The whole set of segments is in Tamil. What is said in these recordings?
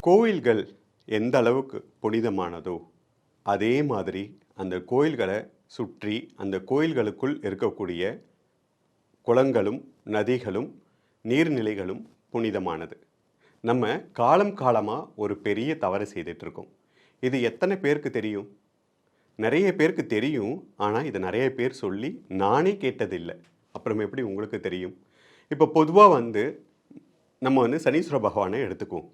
கோயில்கள் எந்த அளவுக்கு புனிதமானதோ அதே மாதிரி அந்த கோயில்களை சுற்றி அந்த கோயில்களுக்குள் இருக்கக்கூடிய குளங்களும் நதிகளும் நீர்நிலைகளும் புனிதமானது. நம்ம காலம் காலமாக ஒரு பெரிய தவறு செய்துட்ருக்கோம். இது எத்தனை பேருக்கு தெரியும்? நிறைய பேருக்கு தெரியும். ஆனால் இதை நிறைய பேர் சொல்லி நானே கேட்டதில்லை. அப்புறம் எப்படி உங்களுக்கு தெரியும்? இப்போ பொதுவாக நம்ம சனீஸ்வர பகவானை எடுத்துக்குவோம்.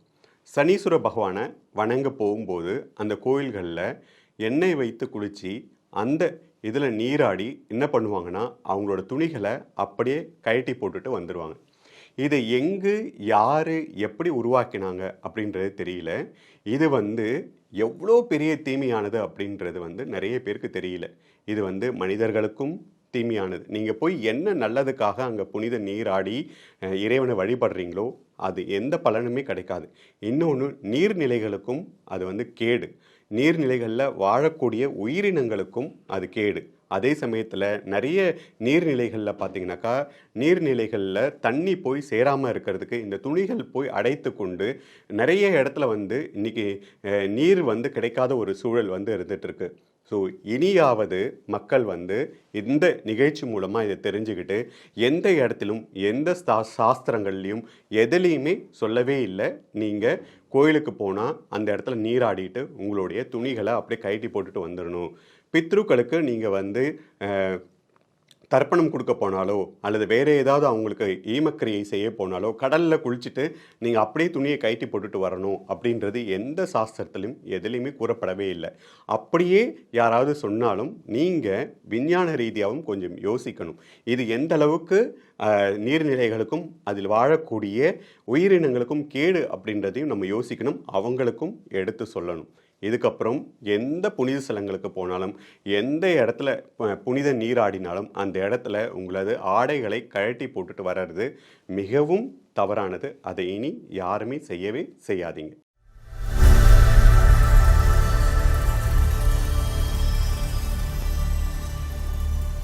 சனீஸ்வர பகவானை வணங்க போகும்போது அந்த கோயில்களில் எண்ணெய் வைத்து குளித்து அந்த இதில் நீராடி என்ன பண்ணுவாங்கன்னா அவங்களோட துணிகளை அப்படியே கழட்டி போட்டுட்டு வந்துடுவாங்க. இதை எங்கு யார் எப்படி உருவாக்கினாங்க அப்படின்றது தெரியல. இது எவ்வளோ பெரிய தீமையானது அப்படின்றது நிறைய பேருக்கு தெரியல. இது மனிதர்களுக்கும் தீமையானது. நீங்கள் போய் என்ன நல்லதுக்காக அங்கே புனித நீராடி இறைவனை வழிபடுறீங்களோ அது எந்த பலனுமே கிடைக்காது. இன்னொன்று, நீர்நிலைகளுக்கும் அது கேடு. நீர்நிலைகளில் வாழக்கூடிய உயிரினங்களுக்கும் அது கேடு. அதே சமயத்தில் நிறைய நீர்நிலைகளில் பார்த்தீங்கன்னாக்கா நீர்நிலைகளில் தண்ணி போய் சேராமல் இருக்கிறதுக்கு இந்த துணிகள் போய் அடைத்து கொண்டு நிறைய இடத்துல இன்றைக்கி நீர் கிடைக்காத ஒரு சூழல் இருந்துகிட்ருக்கு. ஸோ இனியாவது மக்கள் இந்த நிகழ்ச்சி மூலமாக இதை தெரிஞ்சுக்கிட்டு எந்த இடத்திலும் எந்த சாஸ்திரங்கள்லையும் எதுலேயுமே சொல்லவே இல்லை நீங்கள் கோயிலுக்கு போனால் அந்த இடத்துல நீராடிட்டு உங்களுடைய துணிகளை அப்படியே கழட்டி போட்டுட்டு வந்துடணும். பித்ருக்களுக்கு நீங்கள் தர்ப்பணம் கொடுக்க போனாலோ அல்லது வேறு ஏதாவது அவங்களுக்கு ஈமக்கிரியை செய்ய போனாலோ கடலில் குளிச்சுட்டு நீங்கள் அப்படியே துணியை கழட்டி போட்டுட்டு வரணும் அப்படின்றது எந்த சாஸ்திரத்திலும் எதுலேயுமே கூறப்படவே இல்லை. அப்படியே யாராவது சொன்னாலும் நீங்கள் விஞ்ஞான ரீதியாகவும் கொஞ்சம் யோசிக்கணும். இது எந்த அளவுக்கு நீர்நிலைகளுக்கும் அதில் வாழக்கூடிய உயிரினங்களுக்கும் கேடு அப்படின்றதையும் நம்ம யோசிக்கணும், அவங்களுக்கும் எடுத்து சொல்லணும். இதுக்கப்புறம் எந்த புனித ஸ்தலங்களுக்கு போனாலும் எந்த இடத்துல புனித நீராடினாலும் அந்த இடத்துல உங்களது ஆடைகளை கழட்டி போட்டுட்டு வர்றது மிகவும் தவறானது. அதை இனி யாருமே செய்யவே செய்யாதீங்க.